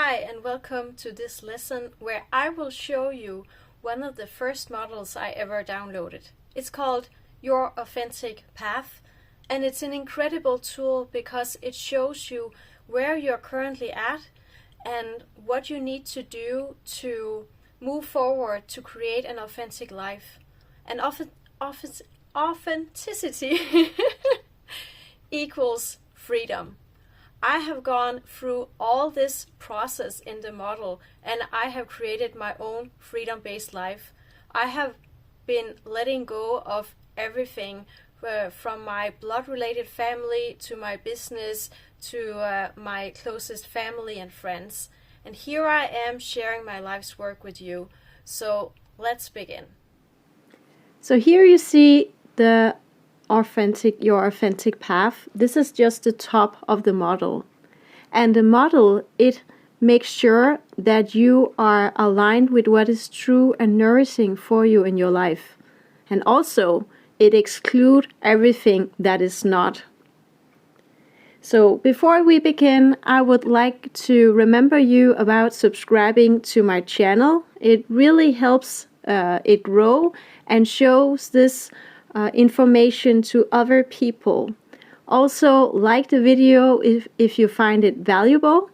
Hi and welcome to this lesson where I will show you one of the first models I ever downloaded. It's called Your Authentic Path, and it's an incredible tool because it shows you where you're currently at and what you need to do to move forward to create an authentic life. And authenticity equals freedom. I have gone through all this process in the model and I have created my own freedom-based life. I have been letting go of everything from my blood-related family to my business to my closest family and friends. And here I am sharing my life's work with you. So let's begin. So here you see your authentic path. This is just the top of the model. And the model, it makes sure that you are aligned with what is true and nourishing for you in your life. And also, it excludes everything that is not. So before we begin, I would like to remember you about subscribing to my channel. It really helps it grow and shows this information to other people. Also, like the video if you find it valuable.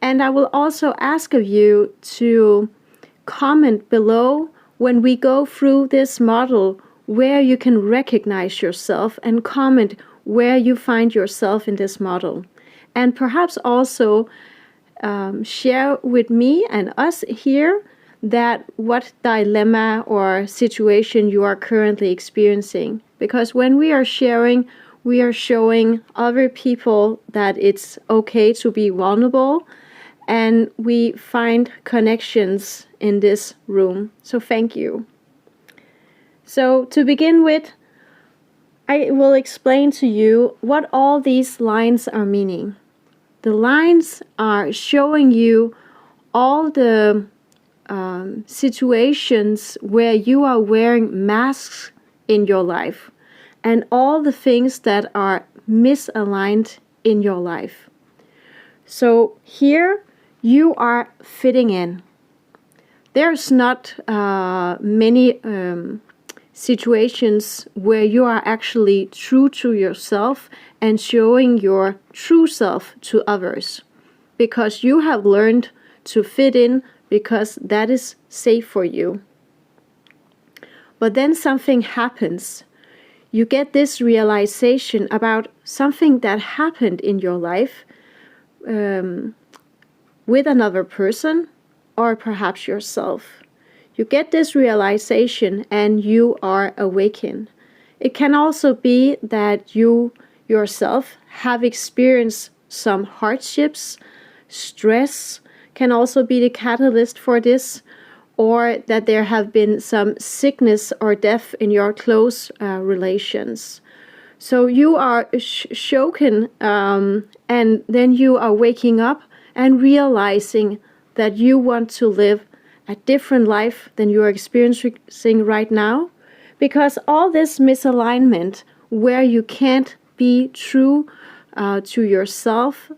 And I will also ask of you to comment below when we go through this model where you can recognize yourself, and comment where you find yourself in this model. And perhaps also share with me and us here that what dilemma or situation you are currently experiencing. Because when we are sharing, we are showing other people that it's okay to be vulnerable, and we find connections in this room. So thank you. So to begin with, I will explain to you what all these lines are meaning. The lines are showing you all the situations where you are wearing masks in your life and all the things that are misaligned in your life. So here you are fitting in. There's not many situations where you are actually true to yourself and showing your true self to others, because you have learned to fit in because that is safe for you. But then something happens. You get this realization about something that happened in your life with another person or perhaps yourself. You get this realization and you are awakened. It can also be that you yourself have experienced some hardships, stress can also be the catalyst for this, or that there have been some sickness or death in your close relations. So you are shaken, and then you are waking up and realizing that you want to live a different life than you are experiencing right now, because all this misalignment where you can't be true to yourself,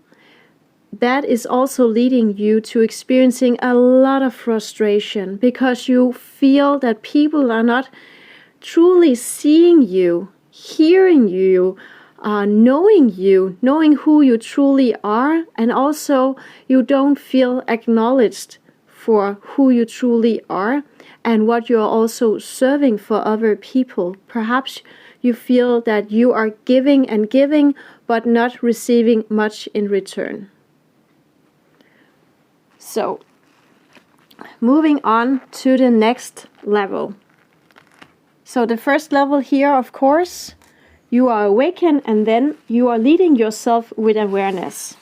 that is also leading you to experiencing a lot of frustration, because you feel that people are not truly seeing you, hearing you, knowing who you truly are, and also you don't feel acknowledged for who you truly are and what you're also serving for other people. Perhaps you feel that you are giving and giving, but not receiving much in return. So, moving on to the next level. So the first level here, of course, you are awakened and then you are leading yourself with awareness.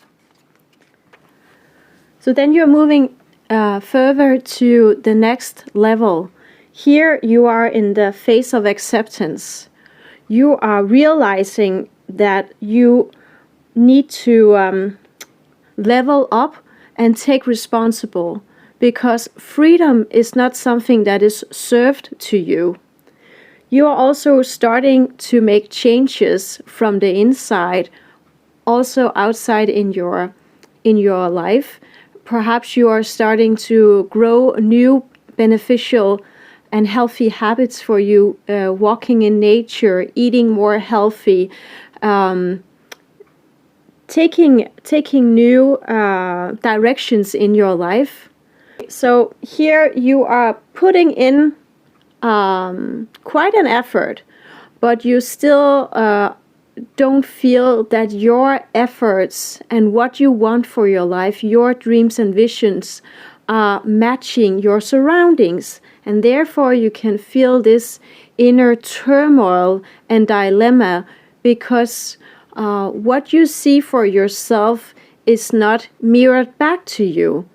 So then you're moving further to the next level. Here you are in the phase of acceptance. You are realizing that you need to level up and take responsible, because freedom is not something that is served to you. You are also starting to make changes from the inside, also outside in your life, perhaps you are starting to grow new beneficial and healthy habits for you, walking in nature, eating more healthy, taking new directions in your life. So here you are putting in quite an effort, but you still don't feel that your efforts and what you want for your life, your dreams and visions, are matching your surroundings. And therefore you can feel this inner turmoil and dilemma, because what you see for yourself is not mirrored back to you.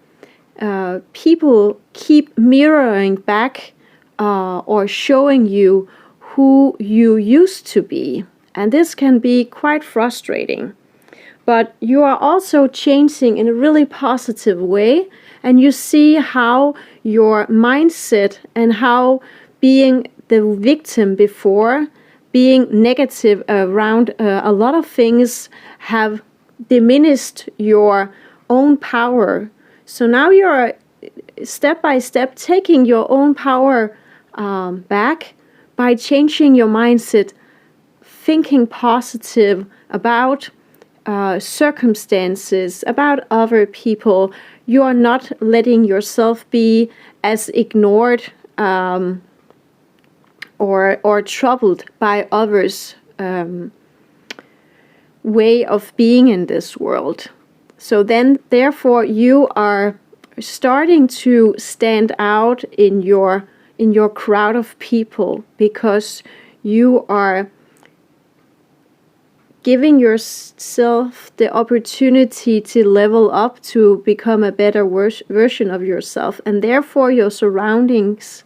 People keep mirroring back or showing you who you used to be. And this can be quite frustrating. But you are also changing in a really positive way. And you see how your mindset and how being the victim before, being negative around a lot of things, have diminished your own power. So now you're step by step taking your own power back by changing your mindset, thinking positive about circumstances, about other people. You are not letting yourself be as ignored or troubled by others' way of being in this world. So then, therefore, you are starting to stand out in your crowd of people, because you are giving yourself the opportunity to level up, to become a better version of yourself. And therefore your surroundings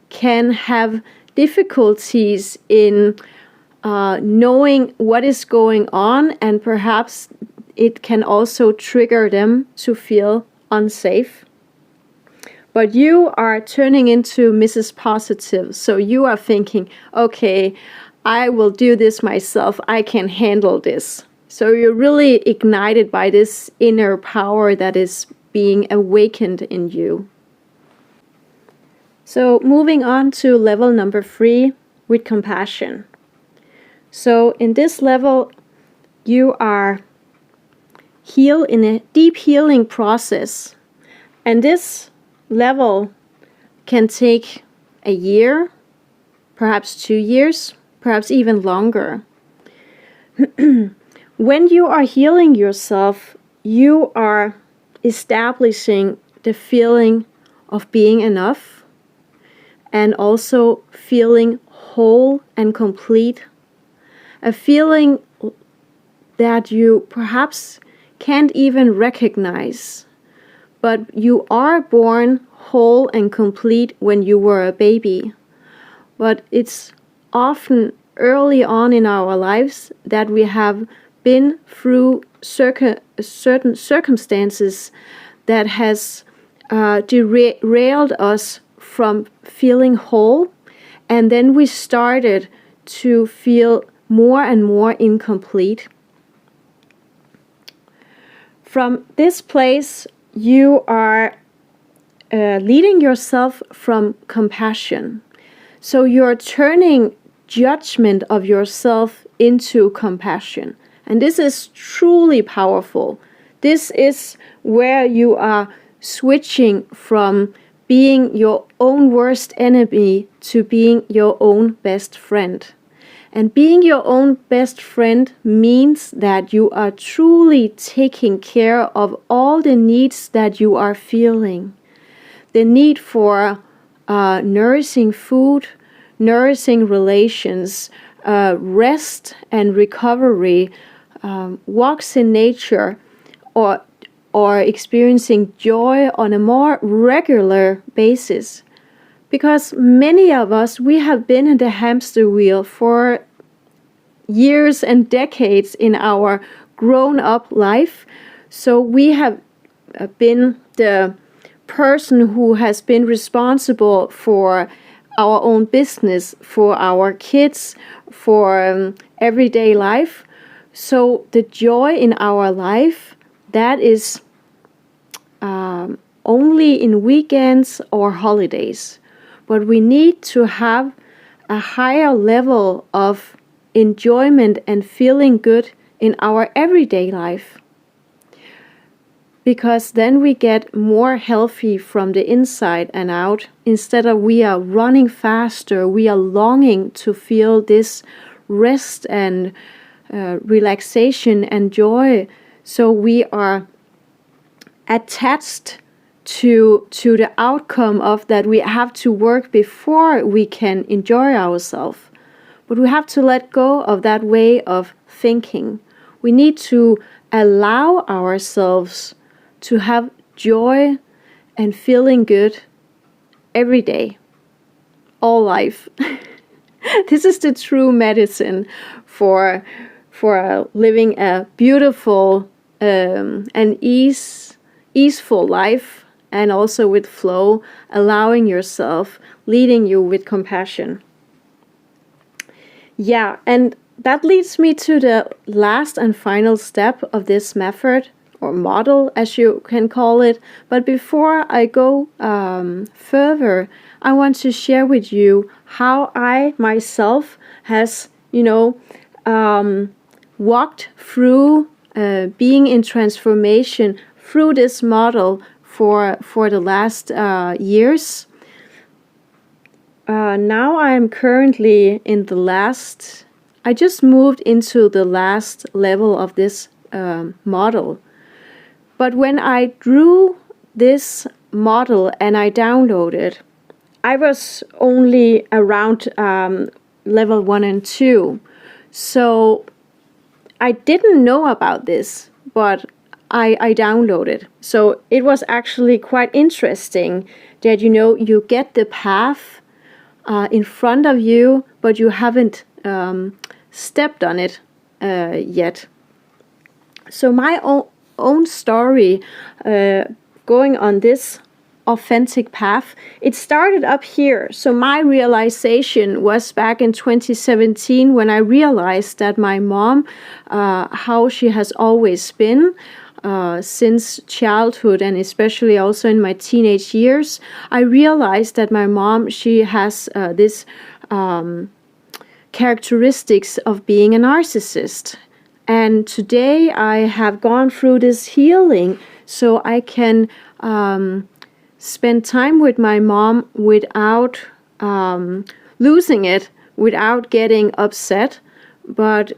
can have difficulties in knowing what is going on, and perhaps it can also trigger them to feel unsafe. But you are turning into Mrs. Positive, so you are thinking, okay, I will do this myself, I can handle this. So you're really ignited by this inner power that is being awakened in you. So moving on to level number 3, with compassion. So in this level, you are in a deep healing process. And this level can take a year, perhaps 2 years, perhaps even longer. When you are healing yourself, you are establishing the feeling of being enough, and also feeling whole and complete. A feeling that you perhaps can't even recognize, but you are born whole and complete when you were a baby. But it's often early on in our lives that we have been through certain circumstances that has derailed us from feeling whole, and then we started to feel more and more incomplete. From this place, you are leading yourself from compassion. So you're turning judgment of yourself into compassion. And this is truly powerful. This is where you are switching from being your own worst enemy to being your own best friend. And being your own best friend means that you are truly taking care of all the needs that you are feeling. The need for nourishing food, nourishing relations, rest and recovery, walks in nature, or experiencing joy on a more regular basis. Because many of us, we have been in the hamster wheel for years and decades in our grown-up life. So we have been the person who has been responsible for our own business, for our kids, for everyday life. So the joy in our life, that is only in weekends or holidays, but we need to have a higher level of enjoyment and feeling good in our everyday life. Because then we get more healthy from the inside and out. Instead of we are running faster, we are longing to feel this rest and relaxation and joy. So we are attached to the outcome of that we have to work before we can enjoy ourselves. But we have to let go of that way of thinking. We need to allow ourselves to have joy and feeling good every day, all life. This is the true medicine for living a beautiful and easeful life, and also with flow, allowing yourself, leading you with compassion. Yeah, and that leads me to the last and final step of this method, or model, as you can call it. But before I go further, I want to share with you how I myself has, walked through being in transformation through this model for the last years. Now I am currently in the last. I just moved into the last level of this model. But when I drew this model and I downloaded, I was only around level 1 and 2. So I didn't know about this, but I downloaded. So it was actually quite interesting that, you get the path in front of you, but you haven't stepped on it yet. So my own story going on this authentic path, it started up here. So my realization was back in 2017 when I realized that my mom, how she has always been since childhood, and especially also in my teenage years, I realized that my mom, she has this characteristics of being a narcissist. And today I have gone through this healing so I can spend time with my mom without losing it, without getting upset. But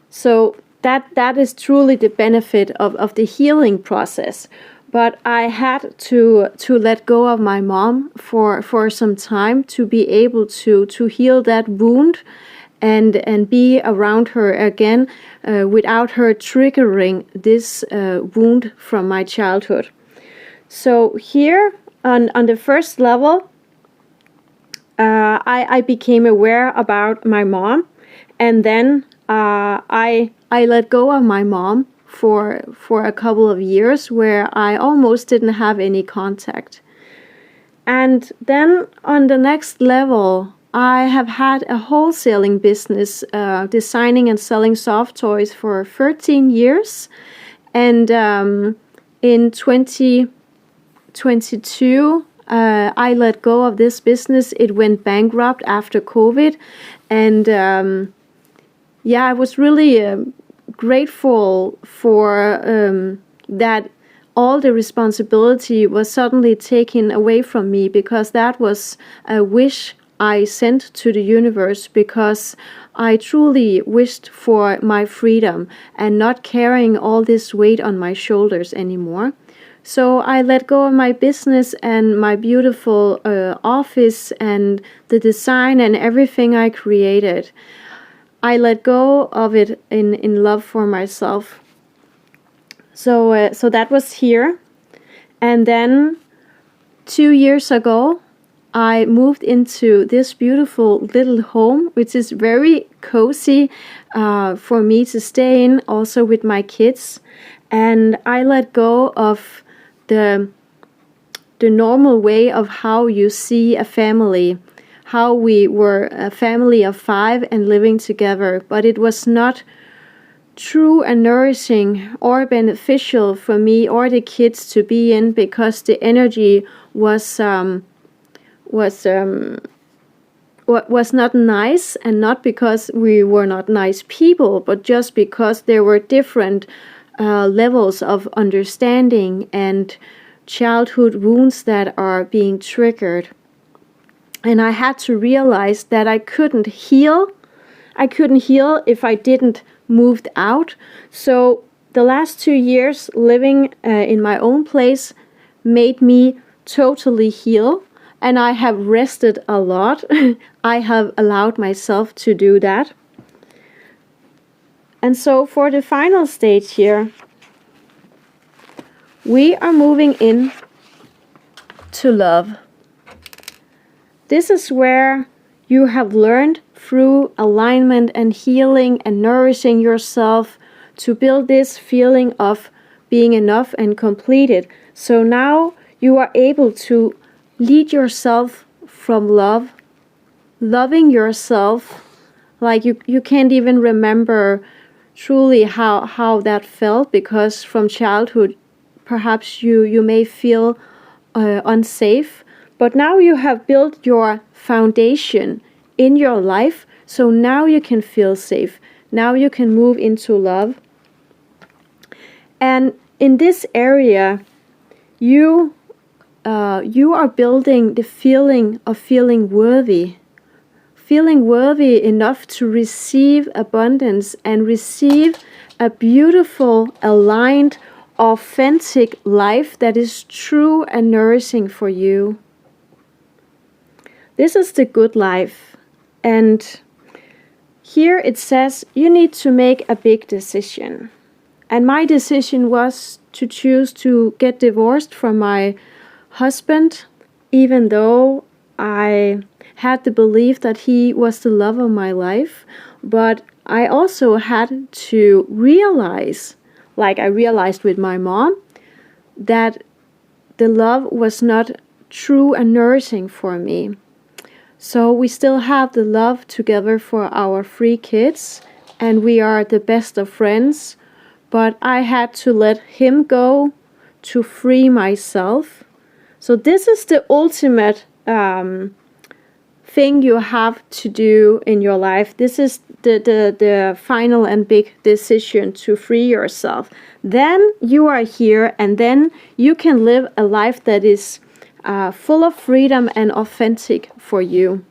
so that is truly the benefit of the healing process. But I had to let go of my mom for some time to be able to heal that wound and be around her again without her triggering this wound from my childhood. So here on the first level, I became aware about my mom, and then I let go of my mom for a couple of years where I almost didn't have any contact. And then on the next level, I have had a wholesaling business, designing and selling soft toys for 13 years. And in 2022, I let go of this business. It went bankrupt after COVID. And I was really grateful for that all the responsibility was suddenly taken away from me, because that was a wish I sent to the universe, because I truly wished for my freedom and not carrying all this weight on my shoulders anymore. So I let go of my business and my beautiful office and the design and everything I created. I let go of it in love for myself. So that was here. And then 2 years ago, I moved into this beautiful little home, which is very cozy for me to stay in, also with my kids. And I let go of the normal way of how you see a family, how we were a family of 5 and living together. But it was not true and nourishing or beneficial for me or the kids to be in, because the energy was not nice, and not because we were not nice people, but just because there were different levels of understanding and childhood wounds that are being triggered. And I had to realize that I couldn't heal. I couldn't heal if I didn't move out. So the last 2 years living in my own place made me totally heal. And I have rested a lot. I have allowed myself to do that. And so for the final stage here, we are moving in to love. This is where you have learned through alignment and healing and nourishing yourself to build this feeling of being enough and completed. So now you are able to lead yourself from love, loving yourself like you can't even remember truly how that felt, because from childhood perhaps you may feel unsafe. But now you have built your foundation in your life, so now you can feel safe. Now you can move into love. And in this area, you are building the feeling of feeling worthy enough to receive abundance and receive a beautiful, aligned, authentic life that is true and nourishing for you. This is the good life. And here it says you need to make a big decision. And my decision was to choose to get divorced from my husband, even though I had the belief that he was the love of my life. But I also had to realize, like I realized with my mom, that the love was not true and nourishing for me. So we still have the love together for our 3 kids, and we are the best of friends. But I had to let him go to free myself. So this is the ultimate thing you have to do in your life. This is the final and big decision to free yourself. Then you are here, and then you can live a life that is full of freedom and authentic for you.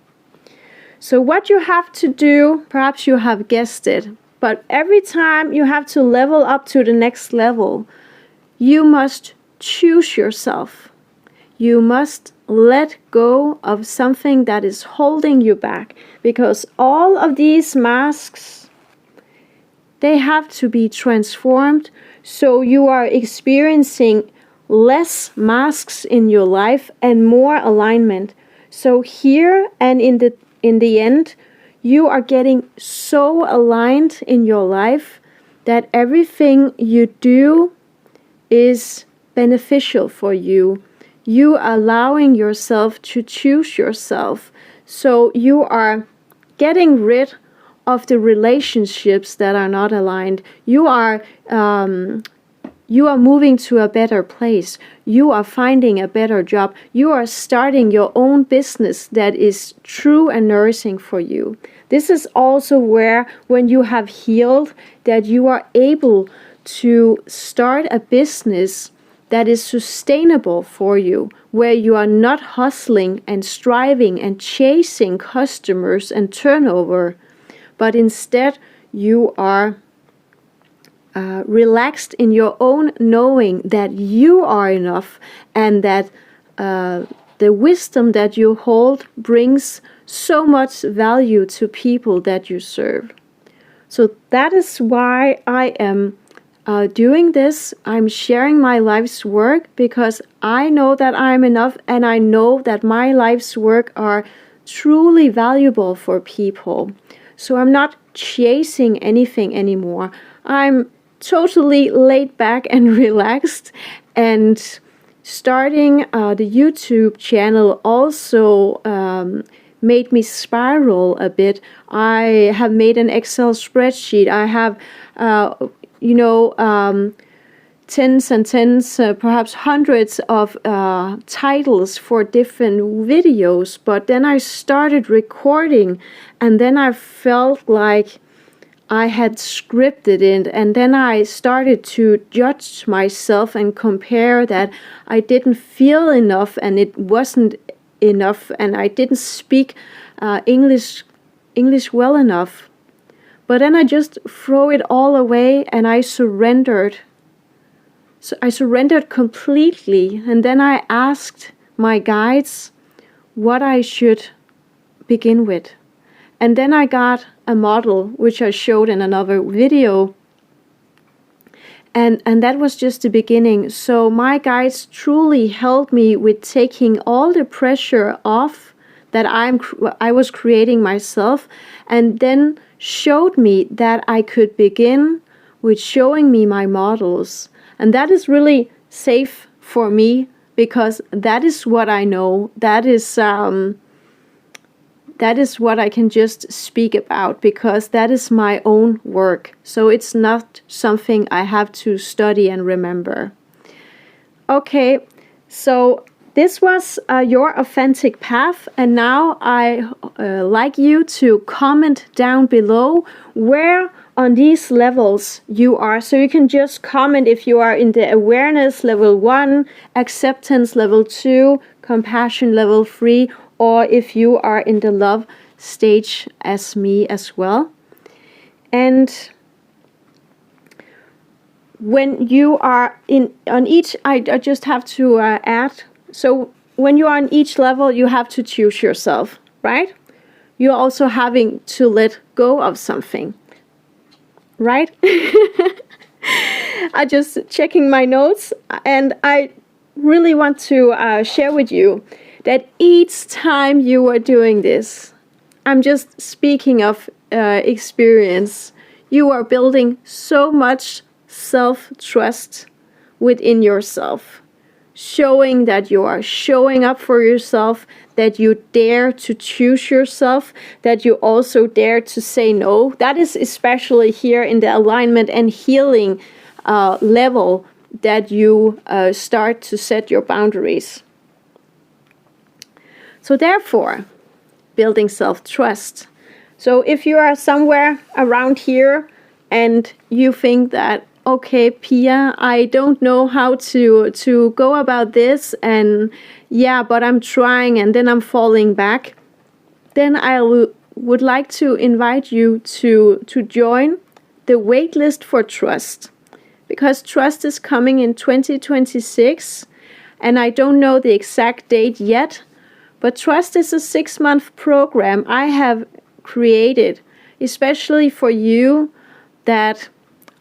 So what you have to do, perhaps you have guessed it, but every time you have to level up to the next level, you must choose yourself. You must let go of something that is holding you back, because all of these masks, they have to be transformed, so you are experiencing less masks in your life and more alignment. So here and in the end, you are getting so aligned in your life that everything you do is beneficial for you. You are allowing yourself to choose yourself. So you are getting rid of the relationships that are not aligned. You are moving to a better place. You are finding a better job. You are starting your own business that is true and nourishing for you. This is also where, when you have healed, that you are able to start a business that is sustainable for you, where you are not hustling and striving and chasing customers and turnover, but instead you are relaxed in your own knowing that you are enough, and that the wisdom that you hold brings so much value to people that you serve. So that is why I am doing this. I'm sharing my life's work because I know that I'm enough, and I know that my life's work are truly valuable for people. So I'm not chasing anything anymore. I'm totally laid back and relaxed, and starting the YouTube channel also made me spiral a bit. I have made an Excel spreadsheet. I have, tens and tens, perhaps hundreds of titles for different videos. But then I started recording, and then I felt like I had scripted it, and then I started to judge myself and compare that I didn't feel enough and it wasn't enough, and I didn't speak English well enough. But then I just throw it all away and I surrendered. So I surrendered completely, and then I asked my guides what I should begin with. And then I got a model, which I showed in another video. And that was just the beginning. So my guides truly helped me with taking all the pressure off that I was creating myself, and then showed me that I could begin with showing me my models. And that is really safe for me, because that is what I know. That is what I can just speak about, because that is my own work. So it's not something I have to study and remember. Okay, so this was your authentic path, and now I like you to comment down below where on these levels you are. So you can just comment if you are in the awareness level 1, acceptance level 2, compassion level 3, or if you are in the love stage as me as well. And when you are on each, I just have to add, so when you are on each level, you have to choose yourself, right? You're also having to let go of something, right? I just checking my notes, and I really want to share with you that each time you are doing this, I'm just speaking of experience, you are building so much self-trust within yourself, showing that you are showing up for yourself, that you dare to choose yourself, that you also dare to say no. That is especially here in the alignment and healing level that you start to set your boundaries. So therefore, building self-trust. So if you are somewhere around here and you think that, okay, Pia, I don't know how to go about this, and yeah, but I'm trying and then I'm falling back, then I would like to invite you to join the waitlist for trust, because trust is coming in 2026, and I don't know the exact date yet. But trust is a 6-month program I have created, especially for you that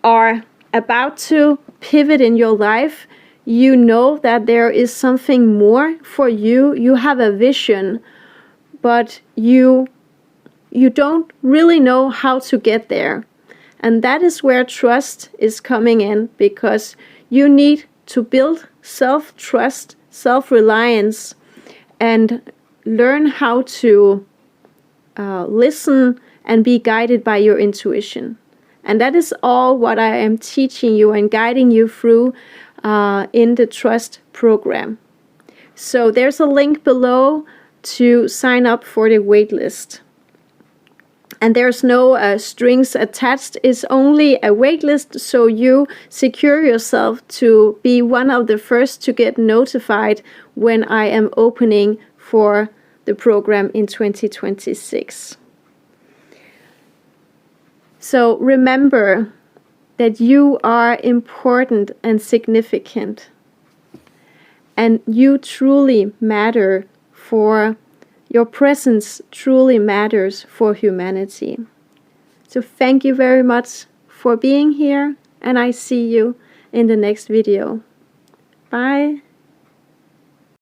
are about to pivot in your life. You know that there is something more for you. You have a vision, but you don't really know how to get there. And that is where trust is coming in, because you need to build self-trust, self-reliance, and learn how to listen and be guided by your intuition. And that is all what I am teaching you and guiding you through in the Trust program. So there's a link below to sign up for the waitlist. And there's no strings attached. It's only a waitlist, so you secure yourself to be one of the first to get notified when I am opening for the program in 2026. So remember that you are important and significant, and you truly matter for your presence truly matters for humanity. So thank you very much for being here, and I see you in the next video. Bye.